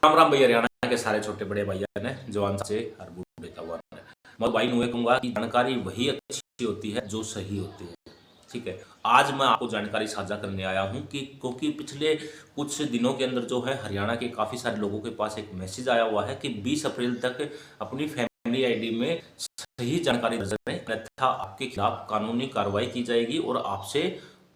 राम राम भैया, हरियाणा के सारे छोटे बड़े भैया ने, जवान से हर बूढ़े का हुआ ने। मैं भाई नुए कहूंगा कि जानकारी वही अच्छी होती है जो सही होती है। ठीक है, आज मैं आपको जानकारी साझा करने आया हूं कि क्योंकि पिछले कुछ दिनों के अंदर जो है हरियाणा के काफ़ी सारे लोगों के पास एक मैसेज आया हुआ है कि 20 अप्रैल तक अपनी फैमिली आईडी में सही जानकारी दर्ज करें, अन्यथा आपके खिलाफ कानूनी कार्रवाई की जाएगी और आपसे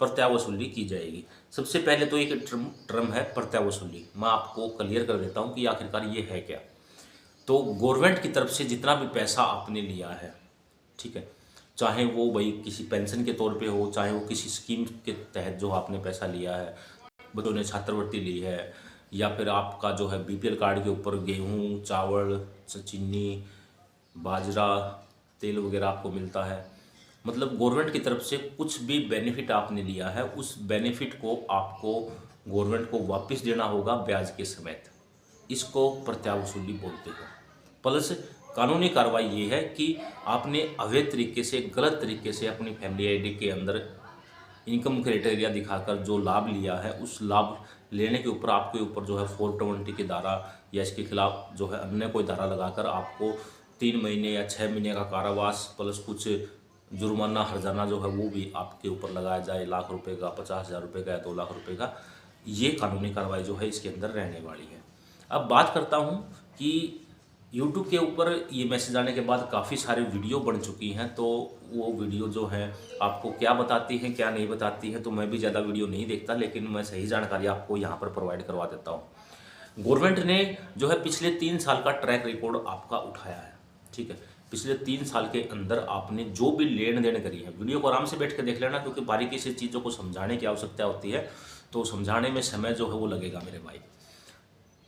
प्रत्यावसूली की जाएगी। सबसे पहले तो एक टर्म है प्रत्यावसूली। मैं आपको क्लियर कर देता हूं कि आखिरकार ये है क्या। तो गवर्नमेंट की तरफ से जितना भी पैसा आपने लिया है, ठीक है, चाहे वो भाई किसी पेंशन के तौर पे हो, चाहे वो किसी स्कीम के तहत जो आपने पैसा लिया है, बच्चों ने छात्रवृत्ति ली है, या फिर आपका जो है बीपीएल कार्ड के ऊपर गेहूं, चावल, चीनी, बाजरा, तेल वगैरह आपको मिलता है, मतलब गवर्नमेंट की तरफ से कुछ भी बेनिफिट आपने लिया है, उस बेनिफिट को आपको गवर्नमेंट को वापस देना होगा ब्याज के समेत। इसको प्रत्यावसूली बोलते हैं। प्लस कानूनी कार्रवाई ये है कि आपने अवैध तरीके से, गलत तरीके से अपनी फैमिली आईडी के अंदर इनकम क्राइटेरिया दिखाकर जो लाभ लिया है, उस लाभ लेने के ऊपर आपके ऊपर जो है 420 की धारा या इसके खिलाफ जो है अन्य कोई धारा लगाकर आपको 3 महीने या 6 महीने का कारावास प्लस कुछ जुर्माना हर्जाना जो है वो भी आपके ऊपर लगाया जाए, लाख रुपए का, 50,000 रुपये का या 2 लाख रुपए का। ये कानूनी कार्रवाई जो है इसके अंदर रहने वाली है। अब बात करता हूँ कि यूट्यूब के ऊपर ये मैसेज आने के बाद काफ़ी सारी वीडियो बन चुकी हैं, तो वो वीडियो जो है आपको क्या बताती हैं क्या नहीं बताती हैं, तो मैं भी ज़्यादा वीडियो नहीं देखता, लेकिन मैं सही जानकारी आपको यहाँ पर प्रोवाइड करवा देता हूँ। गवर्नमेंट ने जो है पिछले 3 साल का ट्रैक रिकॉर्ड आपका उठाया है। ठीक है, पिछले 3 साल के अंदर आपने जो भी लेन देन करी है, वीडियो को आराम से बैठ कर देख लेना, क्योंकि बारीकी से चीज़ों को समझाने की आवश्यकता होती है, तो समझाने में समय जो है वो लगेगा मेरे भाई।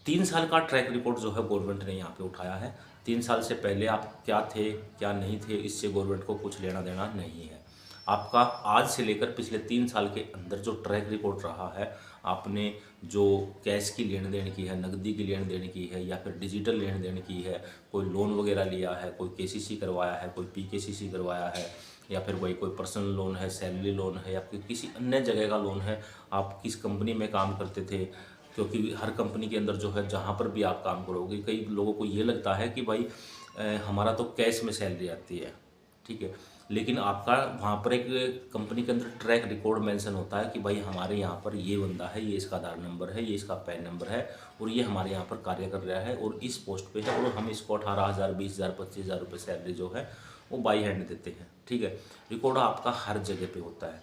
3 साल का ट्रैक रिकॉर्ड जो है गवर्नमेंट ने यहाँ पे उठाया है। 3 साल से पहले आप क्या थे क्या नहीं थे, इससे गवर्नमेंट को कुछ लेना देना नहीं है। आपका आज से लेकर पिछले 3 साल के अंदर जो ट्रैक रिकॉर्ड रहा है, आपने जो कैश की लेन देन की है, नकदी की लेन देन की है, या फिर डिजिटल लेन देन की है, कोई लोन वगैरह लिया है, कोई केसीसी करवाया है, कोई पीकेसीसी करवाया है, या फिर वही कोई पर्सनल लोन है, सैलरी लोन है, या फिर किसी अन्य जगह का लोन है, आप किस कंपनी में काम करते थे, क्योंकि हर कंपनी के अंदर जो है जहाँ पर भी आप काम करोगे, कई लोगों को ये लगता है कि भाई हमारा तो कैश में सैलरी आती है, ठीक है, लेकिन आपका वहाँ पर एक कंपनी के अंदर ट्रैक रिकॉर्ड मेंशन होता है कि भाई हमारे यहाँ पर ये बंदा है, ये इसका आधार नंबर है, ये इसका पैन नंबर है, और ये हमारे यहाँ पर कार्य कर रहा है और इस पोस्ट पे है, और हम इसको 18,000, 20,000, 25,000 रुपये सैलरी जो है वो बाई हैंड देते हैं। ठीक है, रिकॉर्ड आपका हर जगह पे होता है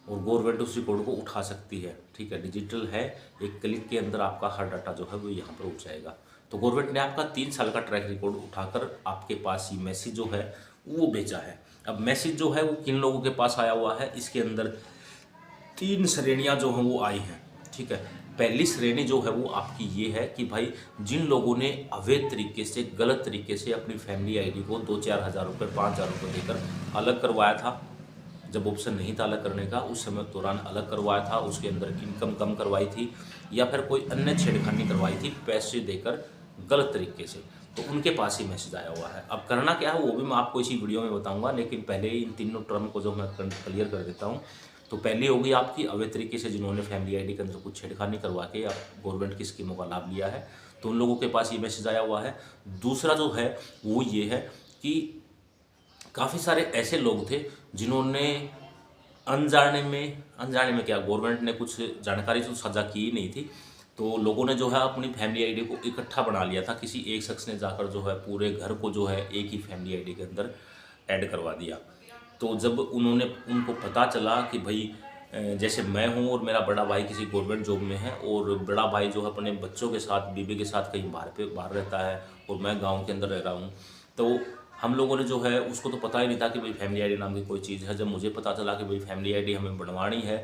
और गवर्नमेंट उस रिकॉर्ड को उठा सकती है। ठीक है, डिजिटल है, एक क्लिक के अंदर आपका हर डाटा जो है वो यहाँ पर उठ जाएगा। तो गवर्नमेंट ने आपका 3 साल का ट्रैक रिकॉर्ड उठाकर आपके पास ये मैसेज जो है वो भेजा है। अब मैसेज जो है वो किन लोगों के पास आया हुआ है, इसके अंदर 3 श्रेणियाँ जो हैं वो आई हैं। ठीक है, पहली श्रेणी जो है वो आपकी ये है कि भाई जिन लोगों ने अवैध तरीके से, गलत तरीके से अपनी फैमिली आईडी को 2-4 हज़ार रुपये, 5,000 रुपये देकर अलग करवाया था, जब ऑप्शन नहीं था अलग करने का, उस समय दौरान अलग करवाया था, उसके अंदर इनकम कम करवाई थी, या फिर कोई अन्य छेड़खानी करवाई थी पैसे देकर गलत तरीके से, तो उनके पास ही मैसेज आया हुआ है। अब करना क्या है वो भी मैं आपको इसी वीडियो में बताऊंगा, लेकिन पहले इन तीनों टर्म को जो मैं क्लियर कर देता हूँ। तो पहली होगी आपकी अवैध तरीके से जिन्होंने फैमिली आईडी के अंदर कुछ छेड़खानी करवा के या गवर्नमेंट की स्कीमों का लाभ लिया है, तो उन लोगों के पास ये मैसेज आया हुआ है। दूसरा जो है वो ये है कि काफ़ी सारे ऐसे लोग थे जिन्होंने अनजाने में क्या, गवर्नमेंट ने कुछ जानकारी तो साझा की ही नहीं थी, तो लोगों ने जो है अपनी फैमिली आईडी को इकट्ठा बना लिया था। किसी एक शख्स ने जाकर जो है पूरे घर को जो है एक ही फैमिली आईडी के अंदर ऐड करवा दिया। तो जब उनको पता चला कि भाई जैसे मैं हूँ और मेरा बड़ा भाई किसी गवर्नमेंट जॉब में है, और बड़ा भाई जो है अपने बच्चों के साथ, बीबी के साथ कहीं बाहर रहता है, और मैं गाँव के अंदर रह रहा हूँ, तो हम लोगों ने जो है उसको तो पता ही नहीं था कि भाई फैमिली आईडी नाम की कोई चीज़ है। जब मुझे पता चला कि भाई फैमिली आईडी हमें बनवानी है,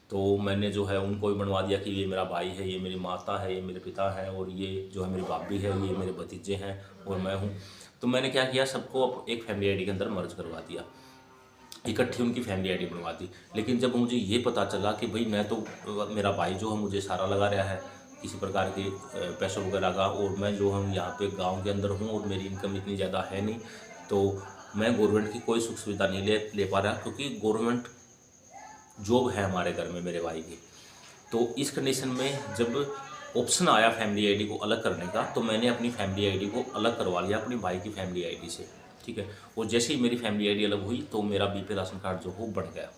तो मैंने जो है उनको भी बनवा दिया कि ये मेरा भाई है, ये मेरी माता है, ये मेरे पिता है, और ये जो है मेरी भाभी है, ये मेरे भतीजे हैं और मैं हूँ। तो मैंने क्या किया, सबको एक फैमिली आईडी के अंदर मर्ज करवा दिया, इकट्ठी उनकी फैमिली आईडी बनवा दी। लेकिन जब मुझे ये पता चला कि भाई मैं तो, मेरा भाई जो है मुझे सारा लगा रहा है किसी प्रकार के पैसों वगैरह का, और मैं जो हूँ यहाँ पे गांव के अंदर हूँ और मेरी इनकम इतनी ज़्यादा है नहीं, तो मैं गवर्नमेंट की कोई सुख सुविधा नहीं ले पा रहा, क्योंकि गवर्नमेंट जॉब है हमारे घर में मेरे भाई की। तो इस कंडीशन में जब ऑप्शन आया फैमिली आईडी को अलग करने का, तो मैंने अपनी फैमिली आईडी को अलग करवा लिया अपने भाई की फैमिली आईडी से, ठीक है। और जैसे ही मेरी फैमिली आईडी अलग हुई तो मेरा बीपीएल राशन कार्ड जो हो बन गया।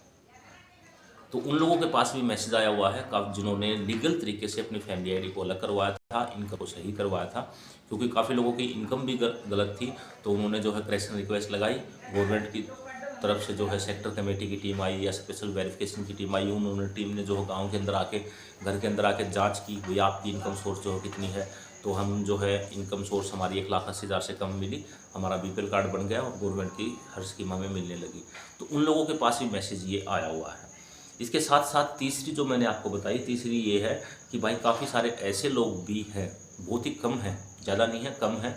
तो उन लोगों के पास भी मैसेज आया हुआ है जिन्होंने लीगल तरीके से अपनी फैमिली आईडी को अलग करवाया था, इनकम को सही करवाया था, क्योंकि काफ़ी लोगों की इनकम भी गलत थी। तो उन्होंने जो है करेक्शन रिक्वेस्ट लगाई, गवर्नमेंट की तरफ से जो है सेक्टर कमेटी की टीम आई या स्पेशल वेरिफिकेशन की टीम आई, उन्होंने टीम ने जो है गाँव के अंदर आके, घर के अंदर आके जाँच की, भाई आपकी इनकम सोर्स जो है कितनी है। तो हम जो है इनकम सोर्स हमारी 1,80,000 से कम मिली, हमारा बीपीएल कार्ड बन गया और गवर्नमेंट की हर स्कीम हमें मिलने लगी। तो उन लोगों के पास भी मैसेज ये आया हुआ है। इसके साथ साथ तीसरी जो मैंने आपको बताई, तीसरी ये है कि भाई काफ़ी सारे ऐसे लोग भी हैं, बहुत ही कम हैं, ज़्यादा नहीं है, कम है,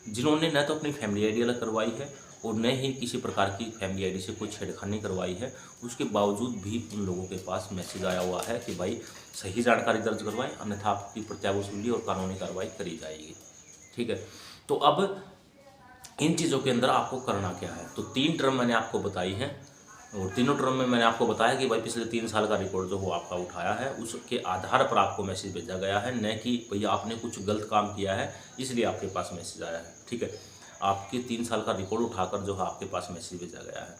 जिन्होंने न तो अपनी फैमिली आईडी अलग करवाई है और न ही किसी प्रकार की फैमिली आईडी से कोई छेड़खानी करवाई है। उसके बावजूद भी उन लोगों के पास मैसेज आया हुआ है कि भाई सही जानकारी दर्ज करवाएं, अन्यथा आपकी प्रत्यावसूली और कानूनी कार्रवाई करी जाएगी, ठीक है। तो अब इन चीज़ों के अंदर आपको करना क्या है, तो 3 टर्म मैंने आपको बताई हैं और तीनों टर्म में मैंने आपको बताया कि भाई पिछले 3 साल का रिकॉर्ड जो वो आपका उठाया है, उसके आधार पर आपको मैसेज भेजा गया है, न कि भैया आपने कुछ गलत काम किया है इसलिए आपके पास मैसेज आया है, ठीक है। आपके 3 साल का रिकॉर्ड उठाकर जो है आपके पास मैसेज भेजा गया है।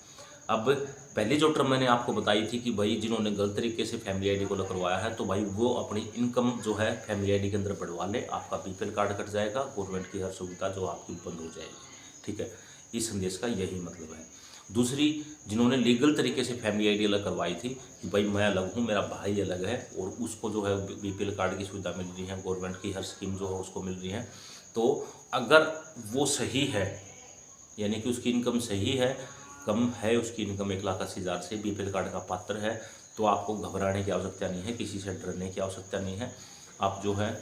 अब पहली जो टर्म मैंने आपको बताई थी कि भाई जिन्होंने गलत तरीके से फैमिली आईडी को करवाया है, तो भाई वो अपनी इनकम जो है फैमिली आईडी के अंदर बढ़वा ले, आपका बीपीएल कार्ड कट जाएगा, गवर्नमेंट की हर सुविधा जो आपकी बंद हो जाएगी, ठीक है। इस संदेश का यही मतलब है। दूसरी, जिन्होंने लीगल तरीके से फैमिली आईडी अलग करवाई थी कि भाई मैं अलग हूँ, मेरा भाई अलग है और उसको जो है बीपीएल कार्ड की सुविधा मिल रही है, गवर्नमेंट की हर स्कीम जो है उसको मिल रही है, तो अगर वो सही है, यानी कि उसकी इनकम सही है, कम है उसकी इनकम 1,80,000 से, बीपीएल कार्ड का पात्र है, तो आपको घबराने की आवश्यकता नहीं है, किसी से डरने की आवश्यकता नहीं है। आप जो है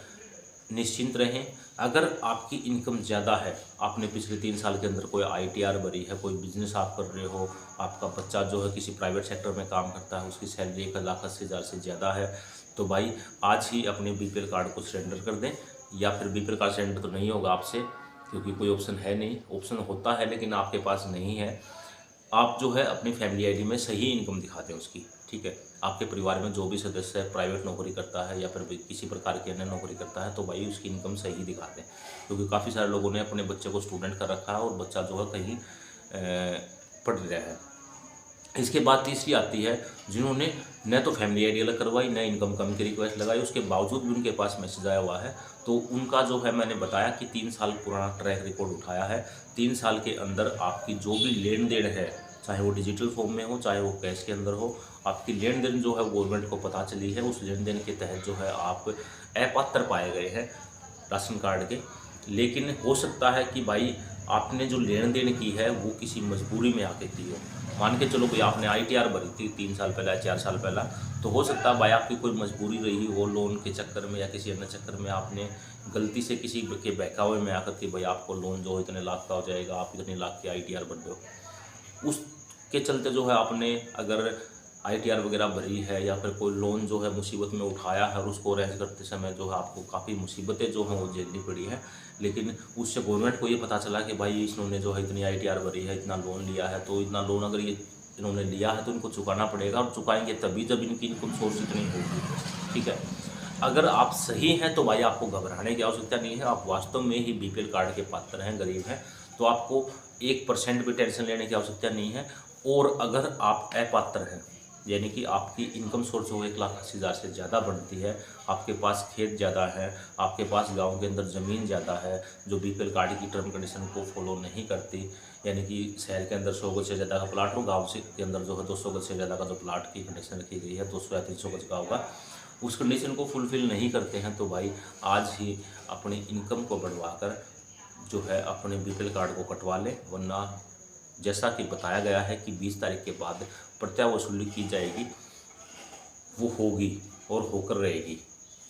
निश्चिंत रहें। अगर आपकी इनकम ज़्यादा है, आपने पिछले 3 साल के अंदर कोई आईटीआर भरी है, कोई बिजनेस आप कर रहे हो, आपका बच्चा जो है किसी प्राइवेट सेक्टर में काम करता है, उसकी सैलरी 1,80,000 से ज़्यादा है, तो भाई आज ही अपने बीपीएल कार्ड को सरेंडर कर दें। या फिर बीपीएल कार्ड सरेंडर तो नहीं होगा आपसे, क्योंकि कोई ऑप्शन है नहीं, ऑप्शन होता है लेकिन आपके पास नहीं है। आप जो है अपनी फैमिली आईडी में सही इनकम दिखाते हैं उसकी, ठीक है। आपके परिवार में जो भी सदस्य है प्राइवेट नौकरी करता है या फिर किसी प्रकार की अन्य नौकरी करता है, तो भाई उसकी इनकम सही दिखाते हैं, क्योंकि काफ़ी सारे लोगों ने अपने बच्चे को स्टूडेंट कर रखा है और बच्चा जो है कहीं पढ़ रहा है। इसके बाद तीसरी आती है, जिन्होंने न तो फैमिली आईडी अलग करवाई, न इनकम कम की रिक्वेस्ट लगाई, उसके बावजूद भी उनके पास मैसेज आया हुआ है, तो उनका जो है मैंने बताया कि 3 साल पुराना ट्रैक रिकॉर्ड उठाया है। 3 साल के अंदर आपकी जो भी लेन देन है, चाहे वो डिजिटल फॉर्म में हो, चाहे वो कैश के अंदर हो, आपकी लेन देन जो है गवर्नमेंट को पता चली है, उस लेन देन के तहत जो है आप अपात्र पाए गए हैं राशन कार्ड के। लेकिन हो सकता है कि भाई आपने जो लेन देन की है वो किसी मजबूरी में आके की हो। मान के चलो भाई आपने आईटीआर भरी थी 3 साल पहले, 4 साल पहला, तो हो सकता है भाई आपकी कोई मजबूरी रही हो, लोन के चक्कर में या किसी अन्य चक्कर में आपने गलती से किसी के बहकावे में आकर के भाई आपको लोन जो इतने लाख का हो जाएगा, आप इतने लाख के आईटीआर भर दो, उसके चलते जो है आपने अगर आईटीआर वगैरह भरी है या फिर कोई लोन जो है मुसीबत में उठाया है और उसको अरेंज करते समय जो है आपको काफ़ी मुसीबतें जो हैं वो झेलनी पड़ी है, लेकिन उससे गवर्नमेंट को ये पता चला कि भाई इन्होंने जो है इतनी आईटीआर भरी है, इतना लोन लिया है, तो इतना लोन अगर ये इन्होंने लिया है तो इनको चुकाना पड़ेगा, और चुकाएंगे तभी जब इनकी इनकम सोर्स इतनी होगी, ठीक है। अगर आप सही हैं तो भाई आपको घबराने की आवश्यकता नहीं है, आप वास्तव में ही बीपीएल कार्ड के पात्र हैं, गरीब हैं, तो आपको 1% भी टेंशन लेने की आवश्यकता नहीं है। और अगर आप अपात्र हैं, यानी कि आपकी इनकम सोर्स वो 1,80,000 से ज़्यादा बनती है, आपके पास खेत ज़्यादा है, आपके पास गांव के अंदर ज़मीन ज़्यादा है जो बीपीएल कार्ड की टर्म कंडीशन को फॉलो नहीं करती, यानी कि शहर के अंदर 100 गज से ज़्यादा का प्लाट हो, गाँव से के अंदर जो है 200 गज से ज़्यादा का जो प्लाट की कंडीशन रखी गई है, 200 या 300 गज का होगा, उस कंडीशन को फुलफ़िल नहीं करते हैं, तो भाई आज ही अपनी इनकम को बढ़वा कर जो है अपने बीपीएल कार्ड को कटवा लें, वरना जैसा कि बताया गया है कि 20 तारीख के बाद प्रत्यावसूली की जाएगी, वो होगी और होकर रहेगी,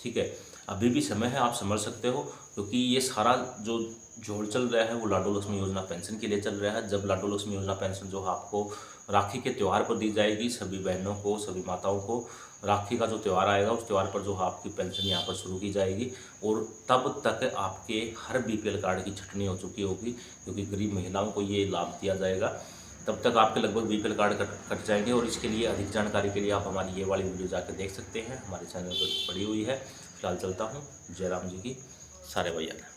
ठीक है। अभी भी समय है, आप समझ सकते हो, क्योंकि ये सारा जो जोड़ चल रहा है वो लाडो लक्ष्मी योजना पेंशन के लिए चल रहा है। जब लाडो लक्ष्मी योजना पेंशन जो है आपको राखी के त्यौहार पर दी जाएगी, सभी बहनों को, सभी माताओं को राखी का जो त्यौहार आएगा उस त्यौहार पर जो है आपकी पेंशन यहाँ पर शुरू की जाएगी, और तब तक आपके हर बीपीएल कार्ड की छटनी हो चुकी होगी, क्योंकि गरीब महिलाओं को ये लाभ दिया जाएगा। तब तक आपके लगभग बीपीएल कार्ड कट जाएंगे। और इसके लिए अधिक जानकारी के लिए आप हमारी ये वाली वीडियो जाकर देख सकते हैं, हमारे चैनल पर पड़ी हुई है। ख्याल चलता हूँ। जय राम जी की सारे भैया ने।